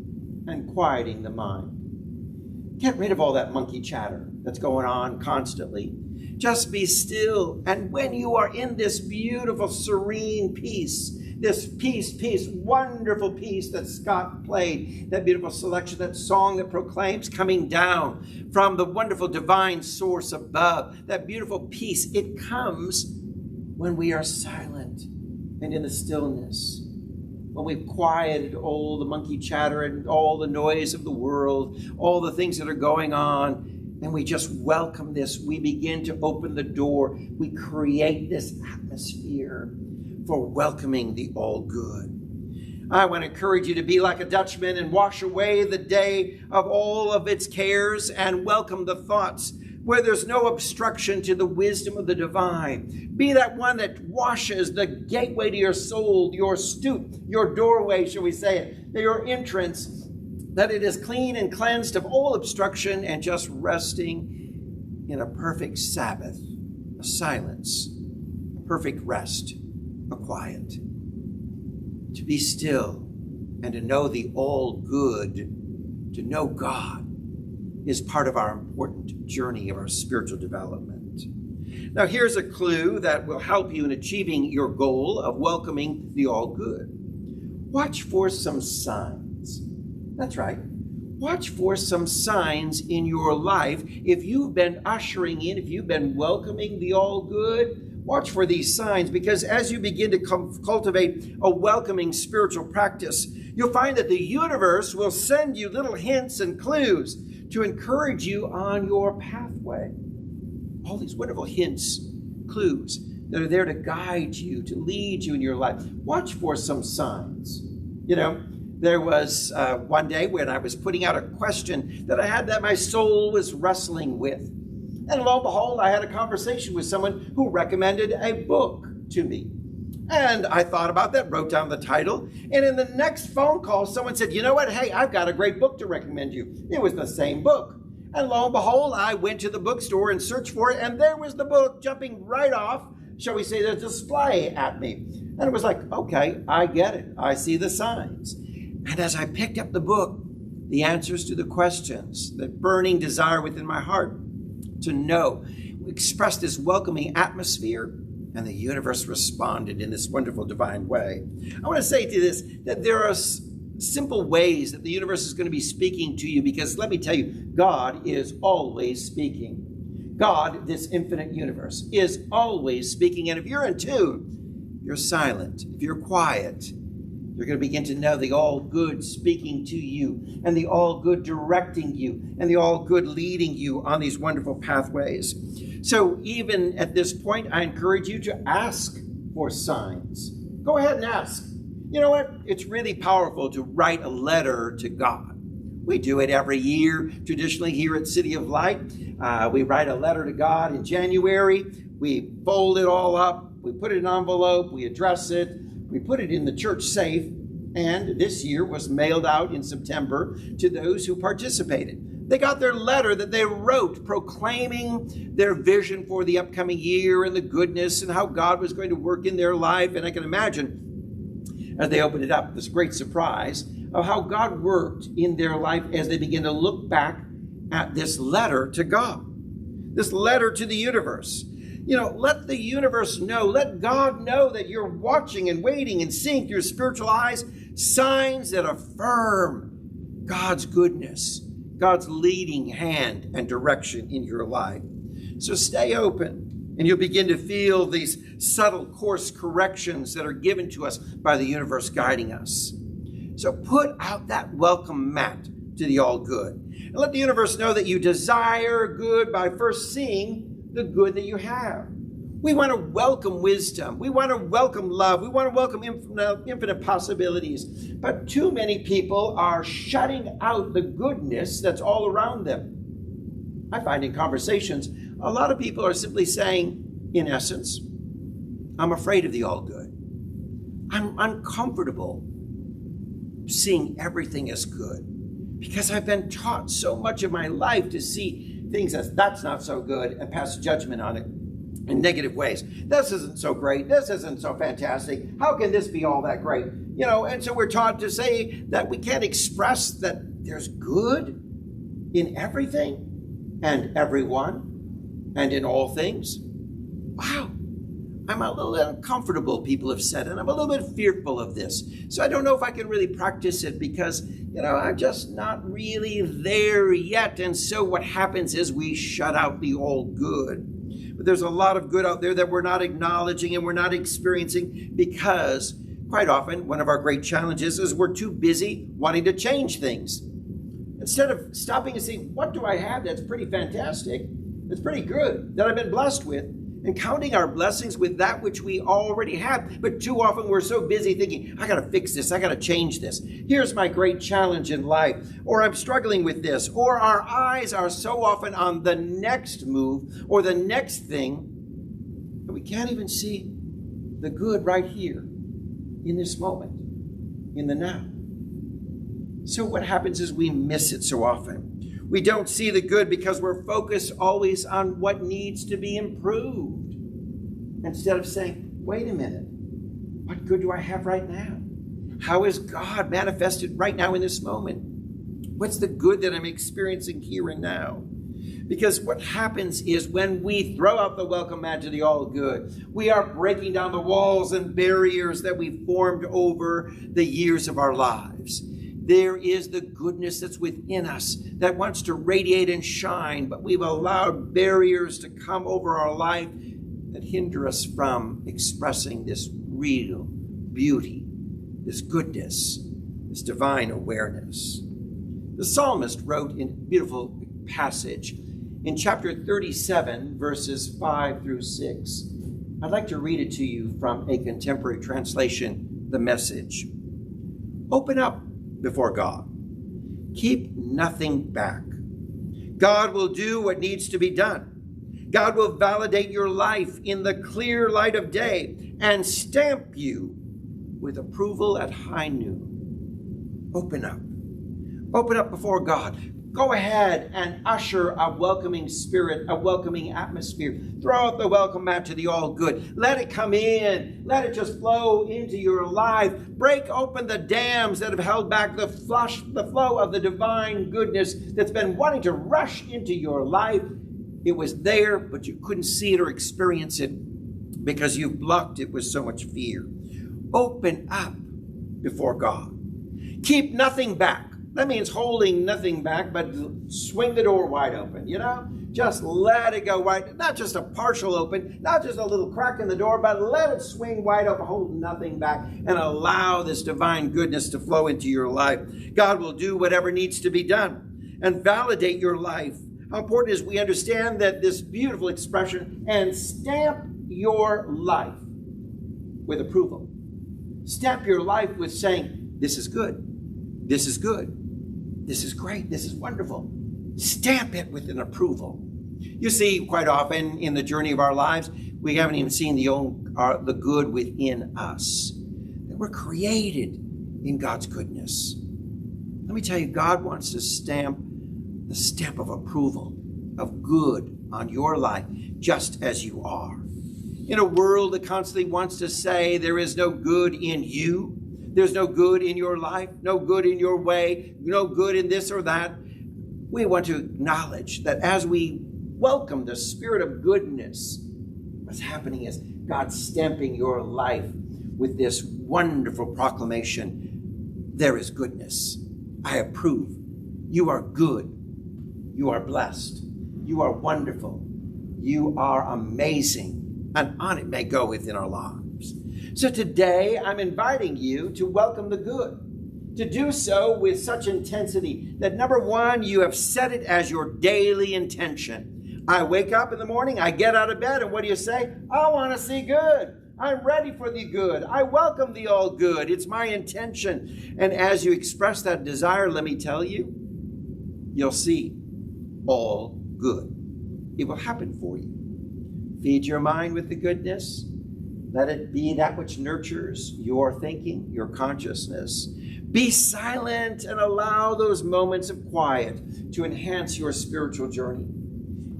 and quieting the mind. Get rid of all that monkey chatter that's going on constantly. Just be still. And when you are in this beautiful, serene peace, this peace, wonderful peace that Scott played, that beautiful selection, that song that proclaims coming down from the wonderful divine source above, that beautiful peace, it comes when we are silent and in the stillness, when we've quieted all the monkey chatter and all the noise of the world, all the things that are going on, and we just welcome this. We begin to open the door. We create this atmosphere for welcoming the all good. I want to encourage you to be like a Dutchman and wash away the day of all of its cares and welcome the thoughts where there's no obstruction to the wisdom of the divine. Be that one that washes the gateway to your soul, your stoop, your doorway, shall we say it, your entrance, that it is clean and cleansed of all obstruction and just resting in a perfect Sabbath, a silence, a perfect rest, a quiet. To be still and to know the all good, to know God, is part of our important journey of our spiritual development. Now, here's a clue that will help you in achieving your goal of welcoming the all good. Watch for some signs. That's right. watch for some signs in your life. If you've been ushering in, if you've been welcoming the all good, watch for these signs, because as you begin to cultivate a welcoming spiritual practice, you'll find that the universe will send you little hints and clues to encourage you on your pathway. All these wonderful hints, clues that are there to guide you, to lead you in your life. Watch for some signs. You know, there was one day when I was putting out a question that I had that my soul was wrestling with. And lo and behold, I had a conversation with someone who recommended a book to me. And I thought about that, wrote down the title. And in the next phone call, someone said, you know what? Hey, I've got a great book to recommend you. It was the same book. And lo and behold, I went to the bookstore and searched for it. And there was the book jumping right off, shall we say, the display at me. And it was like, okay, I get it. I see the signs. And as I picked up the book, the answers to the questions, the burning desire within my heart to know, expressed this welcoming atmosphere, and the universe responded in this wonderful divine way. I want to say to this, that there are simple ways that the universe is going to be speaking to you, because let me tell you, God is always speaking. God, this infinite universe, is always speaking. And if you're in tune, you're silent. If you're quiet, you're going to begin to know the all good speaking to you, and the all good directing you, and the all good leading you on these wonderful pathways. So even at this point, I encourage you to ask for signs. Go ahead and ask. You know what? It's really powerful to write a letter to God. We do it every year, traditionally here at City of Light. We write a letter to God in January. We fold it all up. We put it in an envelope. We address it. We put it in the church safe, and this year was mailed out in September to those who participated. They got their letter that they wrote proclaiming their vision for the upcoming year and the goodness and how God was going to work in their life. And I can imagine as they opened it up, this great surprise of how God worked in their life as they begin to look back at this letter to God, this letter to the universe. You know, let the universe know, let God know that you're watching and waiting and seeing through spiritual eyes signs that affirm God's goodness, God's leading hand and direction in your life. So stay open, and you'll begin to feel these subtle course corrections that are given to us by the universe guiding us. So put out that welcome mat to the all good, and let the universe know that you desire good by first seeing the good that you have. We want to welcome wisdom. We want to welcome love. We want to welcome infinite possibilities. But too many people are shutting out the goodness that's all around them. I find in conversations, a lot of people are simply saying, in essence, I'm afraid of the all good. I'm uncomfortable seeing everything as good, because I've been taught so much of my life to see things as that's not so good and pass judgment on it in negative ways. This isn't so great. This isn't so fantastic. How can this be all that great? You know, and so we're taught to say that we can't express that there's good in everything and everyone and in all things. Wow. I'm a little uncomfortable, people have said, and I'm a little bit fearful of this. So I don't know if I can really practice it because, you know, I'm just not really there yet. And so what happens is we shut out the all good. But there's a lot of good out there that we're not acknowledging and we're not experiencing, because quite often one of our great challenges is we're too busy wanting to change things. Instead of stopping and saying, what do I have that's pretty fantastic, that's pretty good, that I've been blessed with, and counting our blessings with that which we already have. But too often we're so busy thinking, I got to fix this, I got to change this. Here's my great challenge in life, or I'm struggling with this, or our eyes are so often on the next move or the next thing that we can't even see the good right here in this moment, in the now. So what happens is we miss it so often. We don't see the good because we're focused always on what needs to be improved, instead of saying, wait a minute, what good do I have right now? How is God manifested right now in this moment? What's the good that I'm experiencing here and now? Because what happens is when we throw out the welcome mat to the all good, we are breaking down the walls and barriers that we've formed over the years of our lives. There is the goodness that's within us that wants to radiate and shine, but we've allowed barriers to come over our life that hinder us from expressing this real beauty, this goodness, this divine awareness. The psalmist wrote in a beautiful passage in chapter 37, verses 5 through 6. I'd like to read it to you from a contemporary translation, The Message. Open up before God. Keep nothing back. God will do what needs to be done. God will validate your life in the clear light of day and stamp you with approval at high noon. Open up. Open up before God. Go ahead and usher a welcoming spirit, a welcoming atmosphere. Throw out the welcome mat to the all good. Let it come in. Let it just flow into your life. Break open the dams that have held back the flow of the divine goodness that's been wanting to rush into your life. It was there, but you couldn't see it or experience it because you blocked it with so much fear. Open up before God. Keep nothing back. That means holding nothing back, but swing the door wide open, Just let it go wide. Not just a partial open, not just a little crack in the door, but let it swing wide open, hold nothing back, and allow this divine goodness to flow into your life. God will do whatever needs to be done and validate your life. How important is we understand that this beautiful expression and stamp your life with approval. Stamp your life with saying, this is good. This is good. This is great. This is wonderful. Stamp it with an approval. You see, quite often in the journey of our lives, we haven't even seen the good within us. That we're created in God's goodness. Let me tell you, God wants to stamp the stamp of approval, of good on your life, just as you are. In a world that constantly wants to say there is no good in you, there's no good in your life, no good in your way, no good in this or that, we want to acknowledge that as we welcome the spirit of goodness, what's happening is God stamping your life with this wonderful proclamation. There is goodness. I approve. You are good. You are blessed. You are wonderful. You are amazing. And on it may go within our lives. So today, I'm inviting you to welcome the good, to do so with such intensity that, number one, you have set it as your daily intention. I wake up in the morning, I get out of bed, and what do you say? I want to see good. I'm ready for the good. I welcome the all good. It's my intention. And as you express that desire, let me tell you, you'll see all good. It will happen for you. Feed your mind with the goodness. Let it be that which nurtures your thinking, your consciousness. Be silent and allow those moments of quiet to enhance your spiritual journey.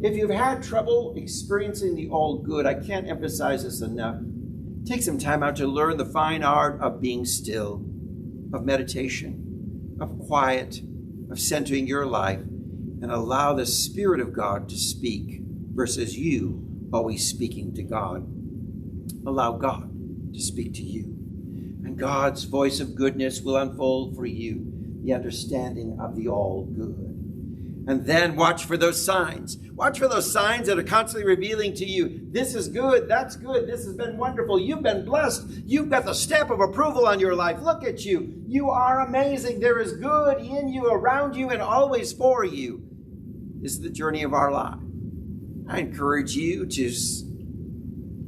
If you've had trouble experiencing the all good, I can't emphasize this enough. Take some time out to learn the fine art of being still, of meditation, of quiet, of centering your life, and allow the Spirit of God to speak versus you always speaking to God. Allow God to speak to you. And God's voice of goodness will unfold for you the understanding of the all good. And then watch for those signs. Watch for those signs that are constantly revealing to you, this is good, that's good, this has been wonderful, you've been blessed, you've got the stamp of approval on your life. Look at you. You are amazing. There is good in you, around you, and always for you. This is the journey of our life. I encourage you to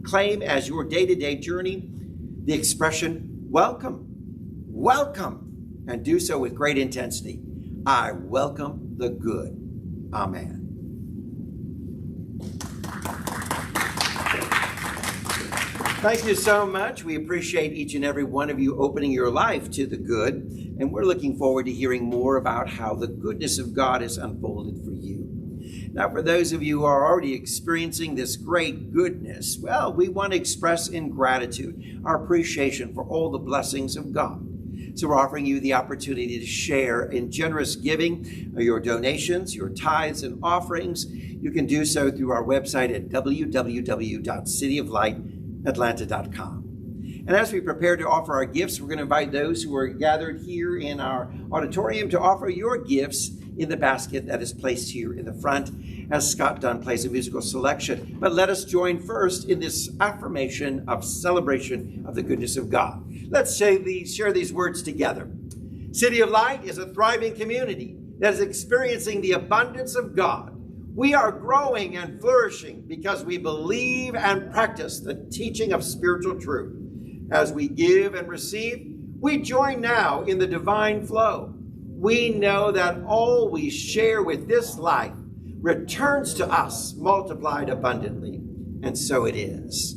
claim as your day-to-day journey the expression, welcome, welcome, and do so with great intensity. I welcome the good. Amen. Thank you so much. We appreciate each and every one of you opening your life to the good, and we're looking forward to hearing more about how the goodness of God is unfolded for you. Now, for those of you who are already experiencing this great goodness, well, we want to express in gratitude our appreciation for all the blessings of God. So we're offering you the opportunity to share in generous giving, your donations, your tithes and offerings. You can do so through our website at www.cityoflightatlanta.com. And as we prepare to offer our gifts, we're going to invite those who are gathered here in our auditorium to offer your gifts in the basket that is placed here in the front as Scott Dunn plays a musical selection. But let us join first in this affirmation of celebration of the goodness of God. Let's share these words together. City of Light is a thriving community that is experiencing the abundance of God. We are growing and flourishing because we believe and practice the teaching of spiritual truth. As we give and receive, we join now in the divine flow. We know that all we share with this life returns to us multiplied abundantly, and so it is.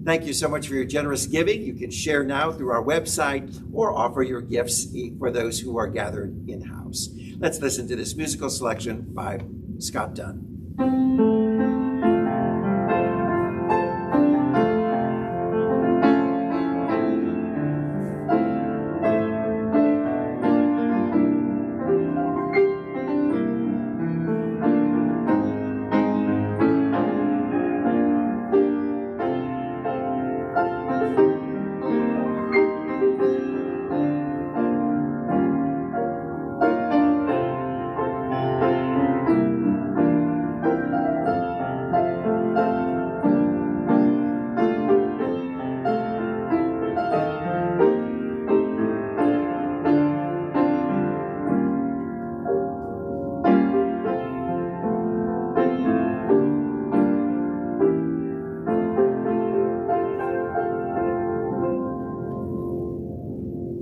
Thank you so much for your generous giving. You can share now through our website or offer your gifts for those who are gathered in-house. Let's listen to this musical selection by Scott Dunn.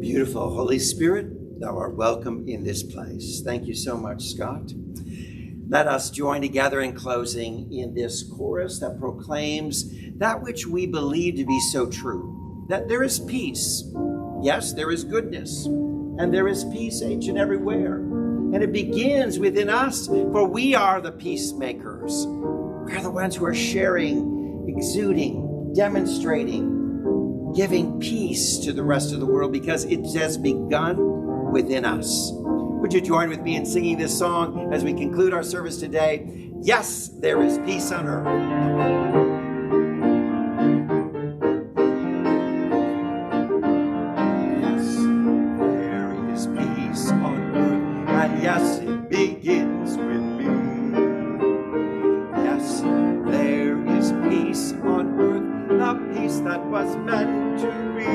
Beautiful. Holy Spirit, thou art welcome in this place. Thank you so much, Scott. Let us join together in closing in this chorus that proclaims that which we believe to be so true, that there is peace. Yes, there is goodness, and there is peace each and everywhere. And it begins within us, for we are the peacemakers. We are the ones who are sharing, exuding, demonstrating, giving peace to the rest of the world because it has begun within us. Would you join with me in singing this song as we conclude our service today? Yes, there is peace on earth. Yes, there is peace on earth, and yes, it begins with me. Yes, there is peace on earth, the peace that was meant to be,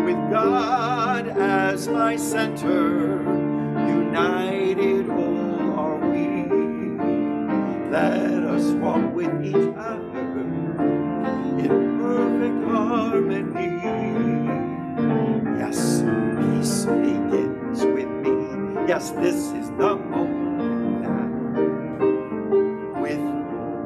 with God as my center, united all are we. Let us walk with each other in perfect harmony. Yes, peace begins with me. Yes, this is the moment that with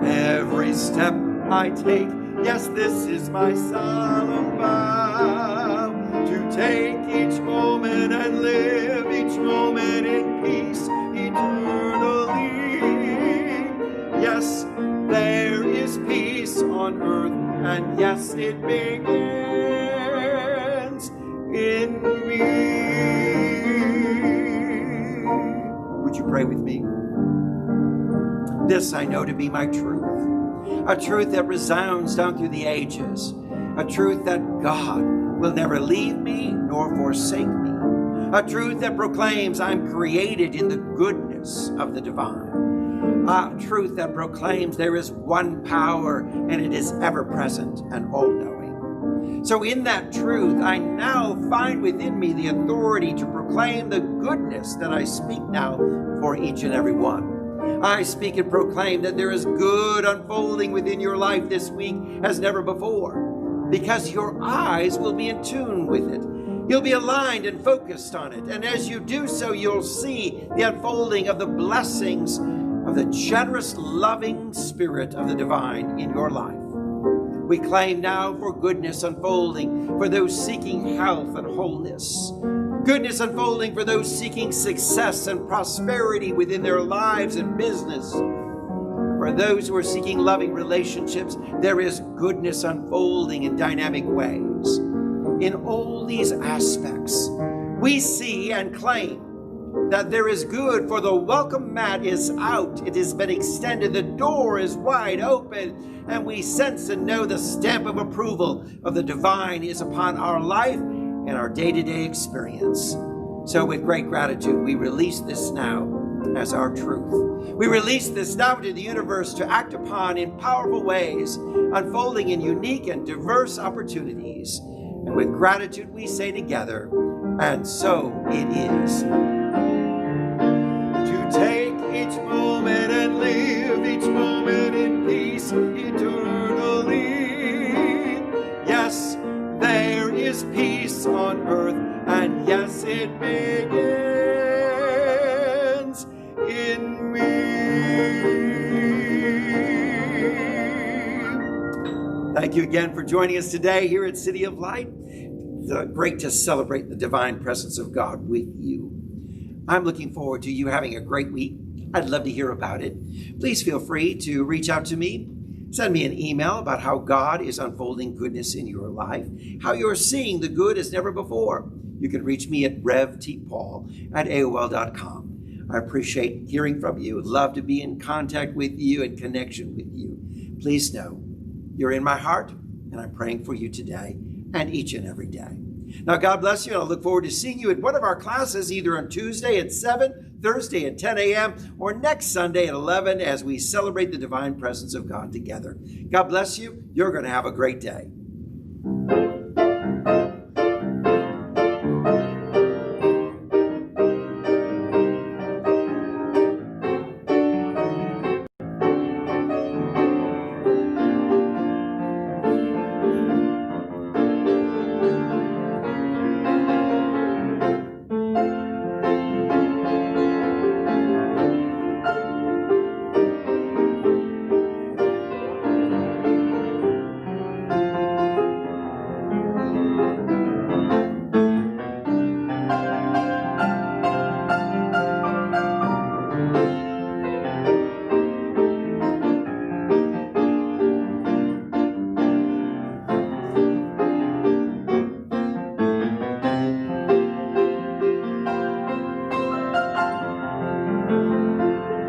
every step I take, yes, this is my solemn vow, to take each moment and live each moment in peace eternally. Yes, there is peace on earth, and yes, it begins in me. Would you pray with me? This I know to be my truth. A truth that resounds down through the ages. A truth that God will never leave me nor forsake me. A truth that proclaims I'm created in the goodness of the divine. A truth that proclaims there is one power and it is ever present and all-knowing. So in that truth, I now find within me the authority to proclaim the goodness that I speak now for each and every one. I speak and proclaim that there is good unfolding within your life this week as never before, because your eyes will be in tune with it. You'll be aligned and focused on it. And as you do so, you'll see the unfolding of the blessings of the generous, loving Spirit of the divine in your life. We claim now for goodness unfolding for those seeking health and wholeness. Goodness unfolding for those seeking success and prosperity within their lives and business. For those who are seeking loving relationships, there is goodness unfolding in dynamic ways. In all these aspects, we see and claim that there is good, for the welcome mat is out. It has been extended. The door is wide open, and we sense and know the stamp of approval of the divine is upon our life and our day-to-day experience. So with great gratitude, we release this now as our truth. We release this now to the universe to act upon in powerful ways, unfolding in unique and diverse opportunities. And with gratitude, we say together, and so it is. To take each moment and live each moment in peace eternally. Yes, there is peace on earth, and yes, it begins in me. Thank you again for joining us today here at City of Light. It's great to celebrate the divine presence of God with you. I'm looking forward to you having a great week. I'd love to hear about it. Please feel free to reach out to me. Send me an email about how God is unfolding goodness in your life, how you're seeing the good as never before. You can reach me at revtpaul@aol.com. I appreciate hearing from you. I'd love to be in contact with you and connection with you. Please know you're in my heart, and I'm praying for you today and each and every day. Now, God bless you, and I look forward to seeing you at one of our classes, either on Tuesday at 7, Thursday at 10 a.m., or next Sunday at 11 as we celebrate the divine presence of God together. God bless you. You're going to have a great day.